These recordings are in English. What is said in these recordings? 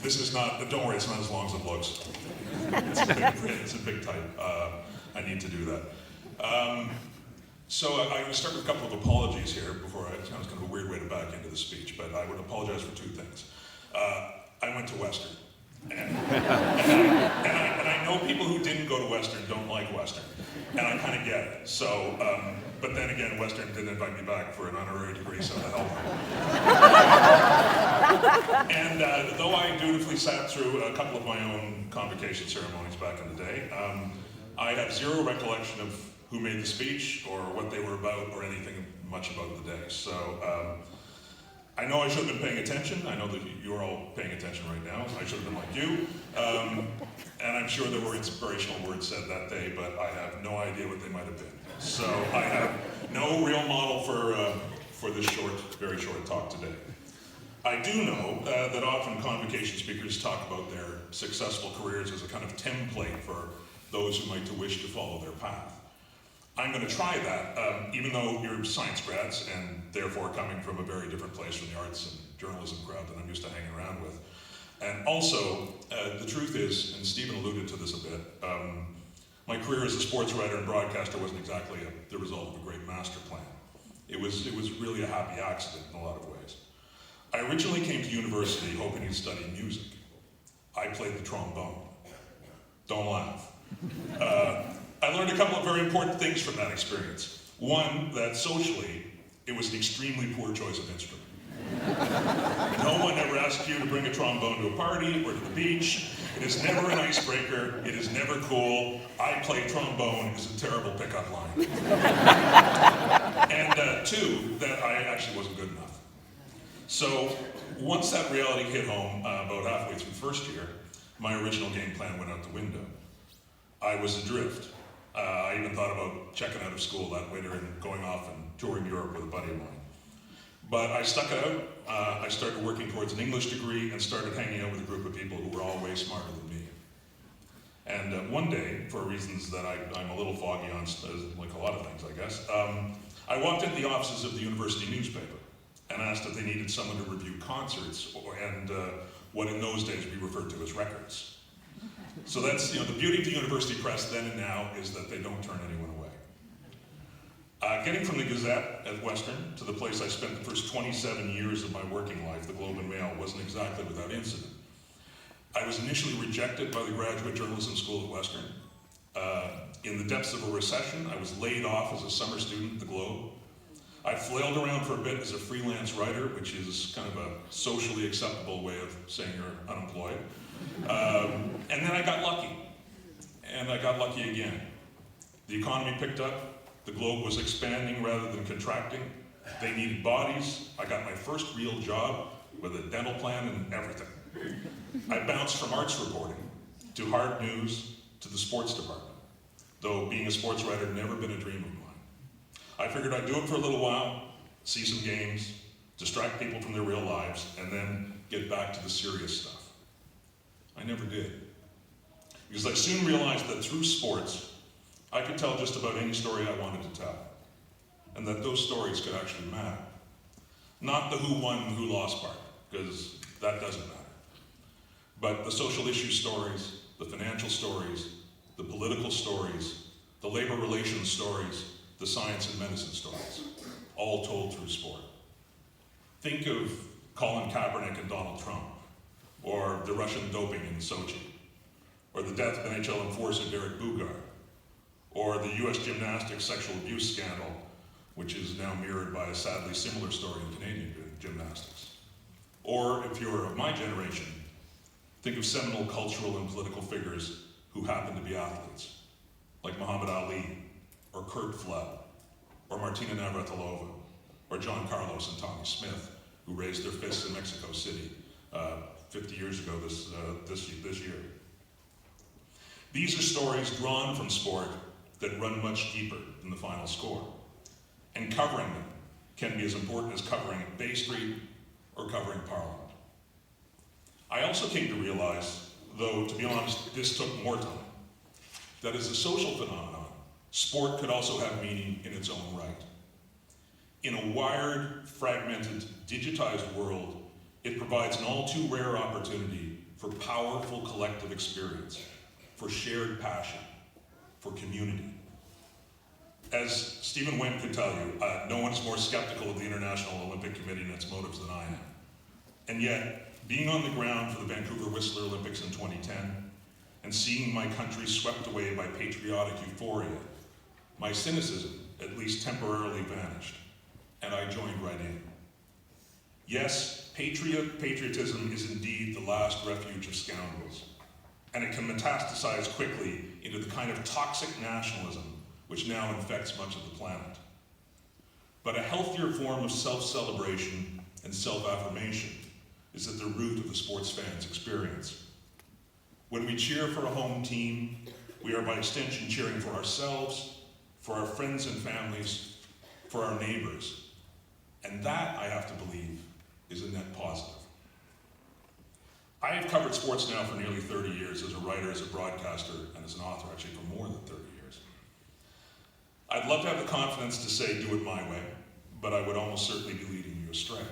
This is not, don't worry, it's not as long as it looks. It's a big type. I need to do that. So I'm going to start with a couple of apologies here before it sounds kind of a weird way to back into the speech, but I would apologize for two things. I went to Western. And I know people who didn't go to Western don't like Western, and I kind of get it. So, but then again, Western didn't invite me back for an honorary degree, so the hell with it. And though I dutifully sat through a couple of my own convocation ceremonies back in the day, I have zero recollection of who made the speech or what they were about or anything much about the day. So. I know I should have been paying attention. I know that you're all paying attention right now. I should have been like you. And I'm sure there were inspirational words said that day, but I have no idea what they might have been. So I have no real model for this very short talk today. I do know that often convocation speakers talk about their successful careers as a kind of template for those who might wish to follow their path. I'm going to try that, even though you're science grads and therefore coming from a very different place from the arts and journalism crowd that I'm used to hanging around with. And also, the truth is, and Stephen alluded to this a bit, my career as a sports writer and broadcaster wasn't exactly the result of a great master plan. It was really a happy accident in a lot of ways. I originally came to university hoping to study music. I played the trombone. Don't laugh. I learned a couple of very important things from that experience. One, that socially, it was an extremely poor choice of instrument. No one ever asked you to bring a trombone to a party or to the beach. It is never an icebreaker. It is never cool. I play trombone is a terrible pickup line. And two, that I actually wasn't good enough. So once that reality hit home, about halfway through first year, my original game plan went out the window. I was adrift. I even thought about checking out of school that winter and going off and touring Europe with a buddy of mine. But I stuck it out. I started working towards an English degree and started hanging out with a group of people who were all way smarter than me. And one day, for reasons that I'm a little foggy on, like a lot of things, I guess, I walked into the offices of the university newspaper and asked if they needed someone to review concerts and what in those days we referred to as records. So that's, the beauty of the university press then and now is that they don't turn anyone away. Getting from the Gazette at Western to the place I spent the first 27 years of my working life, the Globe and Mail, wasn't exactly without incident. I was initially rejected by the graduate journalism school at Western. In the depths of a recession, I was laid off as a summer student at the Globe. I flailed around for a bit as a freelance writer, which is kind of a socially acceptable way of saying you're unemployed. And then I got lucky, and I got lucky again. The economy picked up, the Globe was expanding rather than contracting, they needed bodies, I got my first real job with a dental plan and everything. I bounced from arts reporting to hard news to the sports department, though being a sports writer had never been a dream of mine. I figured I'd do it for a little while, see some games, distract people from their real lives, and then get back to the serious stuff. I never did. Because I soon realized that through sports, I could tell just about any story I wanted to tell. And that those stories could actually matter. Not the who won and who lost part, because that doesn't matter. But the social issue stories, the financial stories, the political stories, the labor relations stories, the science and medicine stories, all told through sport. Think of Colin Kaepernick and Donald Trump, or the Russian doping in Sochi, or the death of NHL enforcer Derek Boogaard, or the US gymnastics sexual abuse scandal, which is now mirrored by a sadly similar story in Canadian gymnastics. Or, if you're of my generation, think of seminal cultural and political figures who happen to be athletes, like Muhammad Ali, or Kurt Flood, or Martina Navratilova, or John Carlos and Tommy Smith, who raised their fists in Mexico City 50 years ago this year. These are stories drawn from sport that run much deeper than the final score, and covering them can be as important as covering Bay Street or covering Parliament. I also came to realize, though to be honest, this took more time, that as a social phenomenon, sport could also have meaning in its own right. In a wired, fragmented, digitized world, it provides an all too rare opportunity for powerful collective experience, for shared passion, for community. As Stephen Wynn could tell you, no one's more skeptical of the International Olympic Committee and its motives than I am. And yet, being on the ground for the Vancouver Whistler Olympics in 2010, and seeing my country swept away by patriotic euphoria, my cynicism at least temporarily vanished, and I joined right in. Yes, patriotism is indeed the last refuge of scoundrels, and it can metastasize quickly into the kind of toxic nationalism which now infects much of the planet. But a healthier form of self-celebration and self-affirmation is at the root of the sports fan's experience. When we cheer for a home team, we are by extension cheering for ourselves, for our friends and families, for our neighbors. And that, I have to believe, is a net positive. I have covered sports now for nearly 30 years as a writer, as a broadcaster, and as an author, actually for more than 30 years. I'd love to have the confidence to say, do it my way, but I would almost certainly be leading you astray.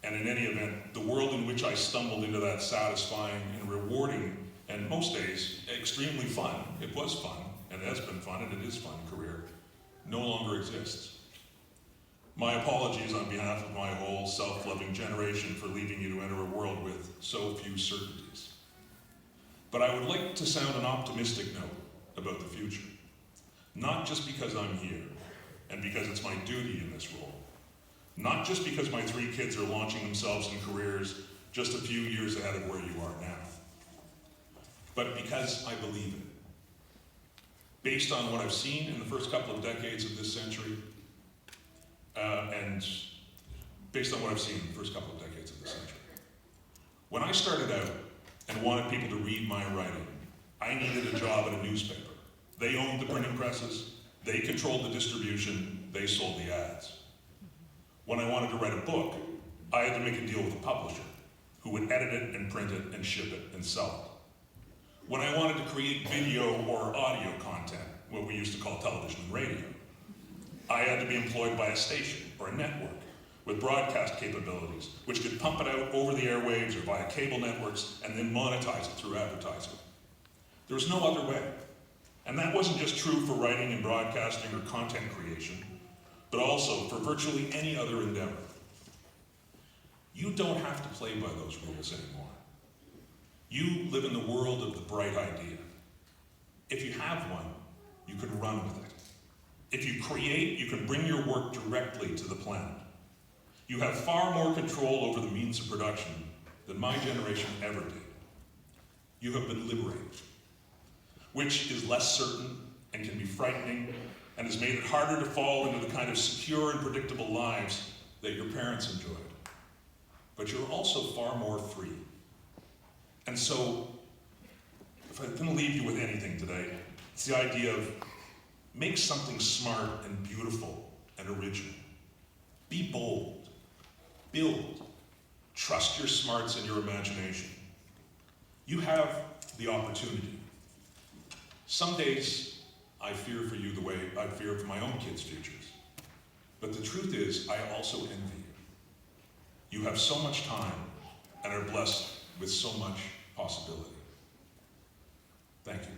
And in any event, the world in which I stumbled into that satisfying and rewarding, and most days, extremely fun, it was fun, and has been fun, and it is fun career, no longer exists. My apologies on behalf of my whole self-loving generation for leaving you to enter a world with so few certainties. But I would like to sound an optimistic note about the future. Not just because I'm here, and because it's my duty in this role. Not just because my 3 kids are launching themselves in careers just a few years ahead of where you are now. But because I believe it. Based on what I've seen in the first couple of decades of this century, and based on what I've seen in the first couple of decades of this century. When I started out and wanted people to read my writing, I needed a job at a newspaper. They owned the printing presses, they controlled the distribution, they sold the ads. When I wanted to write a book, I had to make a deal with a publisher who would edit it and print it and ship it and sell it. When I wanted to create video or audio content, what we used to call television and radio, I had to be employed by a station or a network with broadcast capabilities, which could pump it out over the airwaves or via cable networks and then monetize it through advertising. There was no other way. And that wasn't just true for writing and broadcasting or content creation, but also for virtually any other endeavor. You don't have to play by those rules anymore. You live in the world of the bright idea. If you have one, you can run with it. If you create, you can bring your work directly to the planet. You have far more control over the means of production than my generation ever did. You have been liberated, which is less certain and can be frightening and has made it harder to fall into the kind of secure and predictable lives that your parents enjoyed. But you're also far more free. And so, if I'm going to leave you with anything today, it's the idea of make something smart and beautiful and original. Be bold. Build. Trust your smarts and your imagination. You have the opportunity. Some days I fear for you the way I fear for my own kids' futures. But the truth is, I also envy you. You have so much time and are blessed with so much possibility. Thank you.